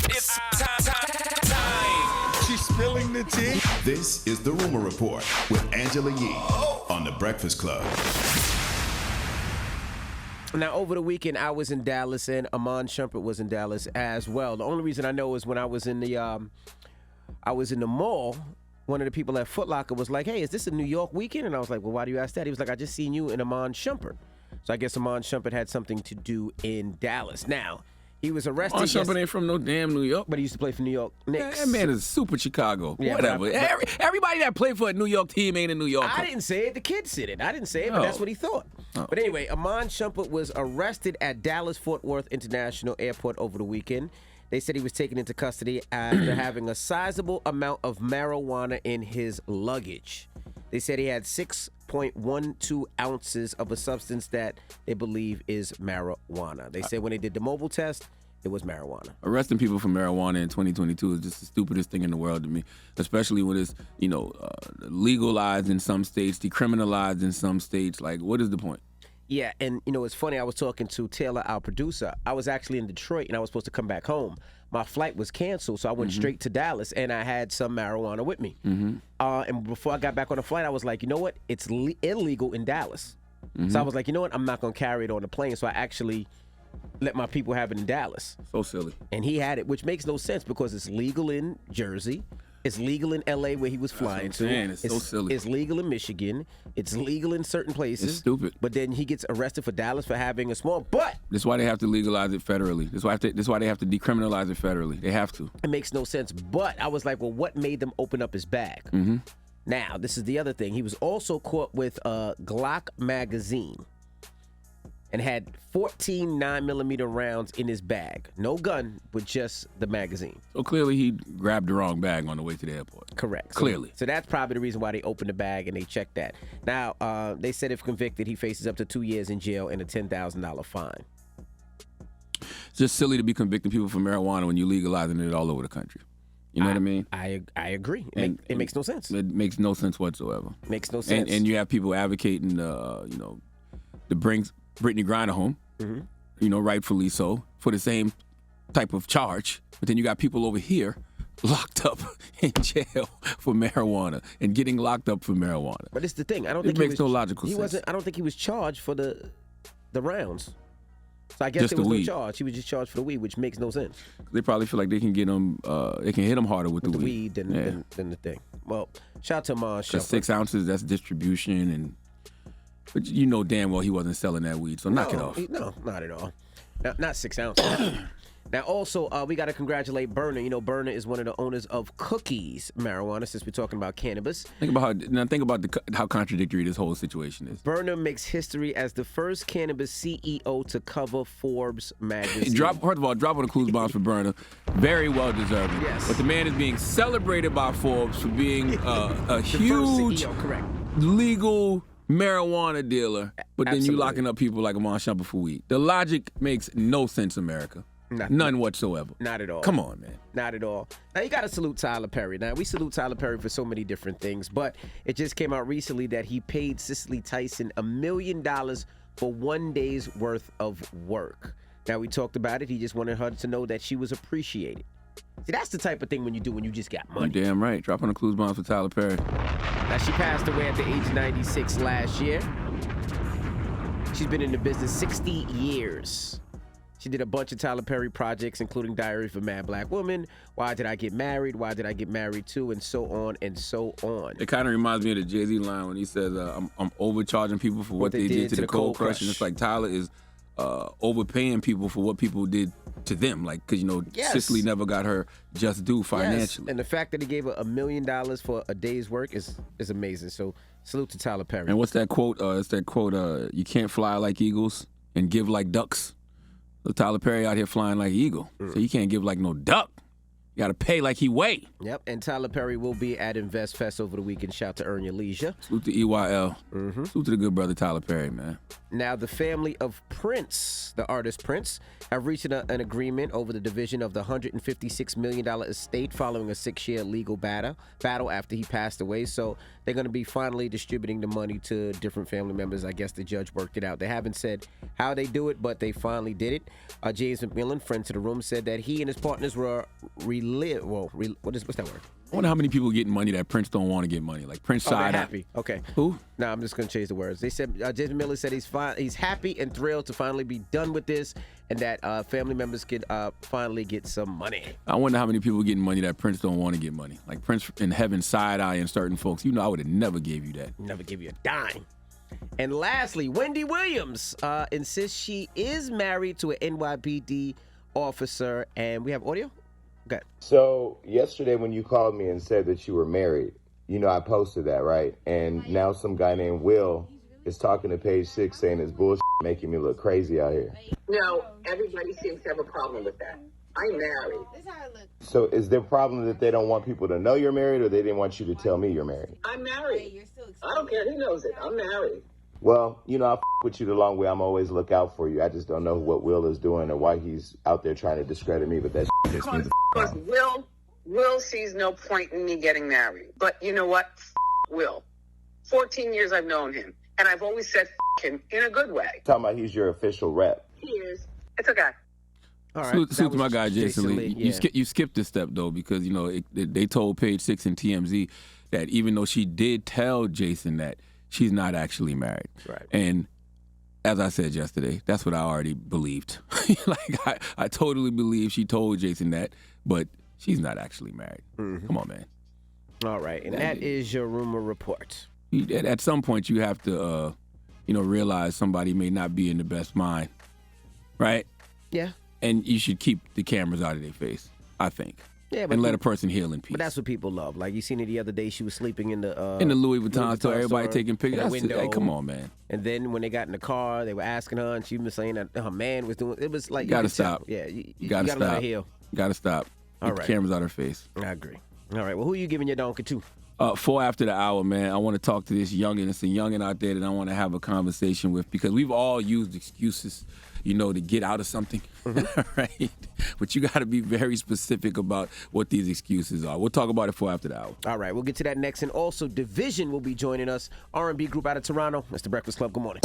It's time. She's spilling the tea. This is The Rumor Report with Angela Yee on The Breakfast Club. Now, over the weekend, I was in Dallas, and Iman Shumpert was in Dallas as well. The only reason I know is when I was in the mall, one of the people at Foot Locker was like, "Hey, is this a New York weekend?" And I was like, "Well, why do you ask that?" He was like, "I just seen you in Iman Shumpert." So I guess Iman Shumpert had something to do in Dallas. Now, he was arrested. Iman Shumpert ain't from no damn New York. But he used to play for New York Knicks. That man is super Chicago. Yeah, whatever. Everybody that played for a New York team ain't a New Yorker. I didn't say it. The kid said it. I didn't say it, but that's what he thought. Oh. But anyway, Iman Shumpert was arrested at Dallas-Fort Worth International Airport over the weekend. They said he was taken into custody after having a sizable amount of marijuana in his luggage. They said he had 6.12 ounces of a substance that they believe is marijuana. They said when they did the mobile test, it was marijuana. Arresting people for marijuana in 2022 is just the stupidest thing in the world to me, especially when it's, legalized in some states, decriminalized in some states. Like, what is the point? Yeah, and it's funny, I was talking to Taylor, our producer. I was actually in Detroit, and I was supposed to come back home. My flight was canceled, so I went straight to Dallas, and I had some marijuana with me. And before I got back on the flight, I was like, you know what? It's illegal in Dallas. So I was like, you know what? I'm not going to carry it on the plane. So I actually let my people have it in Dallas. So silly. And he had it, which makes no sense because it's legal in Jersey. It's legal in L.A. where he was flying to. It's so silly. It's legal in Michigan. It's legal in certain places. It's stupid. But then he gets arrested for Dallas for having a small. But that's why they have to legalize it federally. That's why they have to decriminalize it federally. They have to. It makes no sense. But I was like, well, what made them open up his bag? Now, this is the other thing. He was also caught with a Glock magazine and had 14 9mm rounds in his bag. No gun, but just the magazine. So clearly he grabbed the wrong bag on the way to the airport. Correct. Clearly. So that's probably the reason why they opened the bag and they checked that. Now, they said if convicted, he faces up to 2 years in jail and a $10,000 fine. It's just silly to be convicting people for marijuana when you're legalizing it all over the country. You know what I mean? I agree. It makes no sense. It makes no sense whatsoever. Makes no sense. And you have people advocating, to bring Brittany Griner home, rightfully so, for the same type of charge. But then you got people over here locked up in jail for marijuana and getting locked up for marijuana. But it's the thing. I don't it think makes no logical sense. I don't think he was charged for the rounds. So I guess just there was the no weed. charge. He was just charged for the weed, which makes no sense. They probably feel like they can get him. They can hit him harder with the weed than the thing. Well, shout out to Iman Shumpert. 6 ounces, that's distribution, but you know damn well he wasn't selling that weed. So knock it off. No, not at all. Not 6 ounces. Now, also, we got to congratulate Berner. Berner is one of the owners of Cookies Marijuana, since we're talking about cannabis. Think about how contradictory this whole situation is. Berner makes history as the first cannabis CEO to cover Forbes magazine. First of all, drop on the clues bombs for Berner. Very well deserved. Yes. But the man is being celebrated by Forbes for being a huge CEO, correct. legal marijuana dealer. But then Absolutely. you locking up people like Iman Shumpert for weed. The logic makes no sense, America. None whatsoever. Not at all. Come on, man. Not at all. Now, you got to salute Tyler Perry. Now, we salute Tyler Perry for so many different things, but it just came out recently that he paid Cicely Tyson $1 million for 1 day's worth of work. Now, we talked about it. He just wanted her to know that she was appreciated. See, that's the type of thing when you just got money. You're damn right. Drop on the clues bombs for Tyler Perry. Now, she passed away at the age of 96 last year. She's been in the business 60 years. She did a bunch of Tyler Perry projects, including Diary of a Mad Black Woman, Why Did I Get Married, Why Did I Get Married To, and so on and so on. It kind of reminds me of the Jay-Z line when he says, I'm overcharging people for what they did to the Cold Crush. And it's like Tyler is overpaying people for what people did to them. Like, because, Yes. Cicely never got her just due financially. Yes. And the fact that he gave her $1 million for a day's work is amazing. So salute to Tyler Perry. And what's that quote? It's that quote, you can't fly like eagles and give like ducks. So Tyler Perry out here flying like an eagle. So you can't give like no duck. You got to pay like he weigh. Yep, and Tyler Perry will be at Invest Fest over the weekend. Shout to Earn Your Leisure. Salute to EYL. Salute to the good brother Tyler Perry, man. Now, the family of Prince, the artist Prince, have reached an agreement over the division of the $156 million estate following a 6-year legal battle after he passed away. So they're going to be finally distributing the money to different family members. I guess the judge worked it out. They haven't said how they do it, but they finally did it. James McMillan, friend to the room, said that he and his partners were what's that word? I wonder how many people getting money that Prince don't want to get money. Like Prince side they're happy. Okay. Who? No, I'm just going to change the words. They said, James Miller said he's happy and thrilled to finally be done with this and that family members could finally get some money. I wonder how many people getting money that Prince don't want to get money. Like Prince in heaven side-eyeing certain folks. You know I would have never gave you that. Never give you a dime. And lastly, Wendy Williams insists she is married to an NYPD officer. And we have audio? Okay. So yesterday when you called me and said that you were married, you know I posted that, right? And now some guy named Will is talking to Page 6 saying it's bullshit making me look crazy out here. No, everybody seems to have a problem with that. I'm married. So is there a problem that they don't want people to know you're married, or they didn't want you to tell me you're married? I'm married. I don't care who knows it. I'm married. Well, you know, I'll with you the long way. I'm always look out for you. I just don't know what Will is doing or why he's out there trying to discredit me, but that's because Will sees no point in me getting married. But you know what? Will. 14 years I've known him, and I've always said him in a good way. Talking about he's your official rep. He is. It's okay. All right. Salute to my guy Jason Lee. Yeah. You skipped this step though, because you know they told Page 6 and TMZ that even though she did tell Jason that she's not actually married, right? And as I said yesterday, that's what I already believed. Like I totally believe she told Jason that, but she's not actually married. Come on, man. All right, and that is your rumor report. At some point, you have to, realize somebody may not be in the best mind, right? Yeah. And you should keep the cameras out of their face, I think. Yeah, and let a person heal in peace. But that's what people love. Like you seen it the other day, she was sleeping in the Louis Vuitton store, everybody taking pictures. Window. Hey, come on, man. And then when they got in the car, they were asking her, and she was saying that her man was doing. It was like you gotta stop. Yeah, you gotta stop. Let her heal. You gotta stop. All Get right. the cameras out of her face. I agree. All right. Well, who are you giving your donkey to? 4 after the hour, man. I want to talk to this youngin'. It's a youngin' out there that I want to have a conversation with because we've all used excuses, to get out of something, right? But you got to be very specific about what these excuses are. We'll talk about it 4 after the hour. All right, we'll get to that next. And also, Division will be joining us. R&B group out of Toronto. Mr. Breakfast Club, good morning.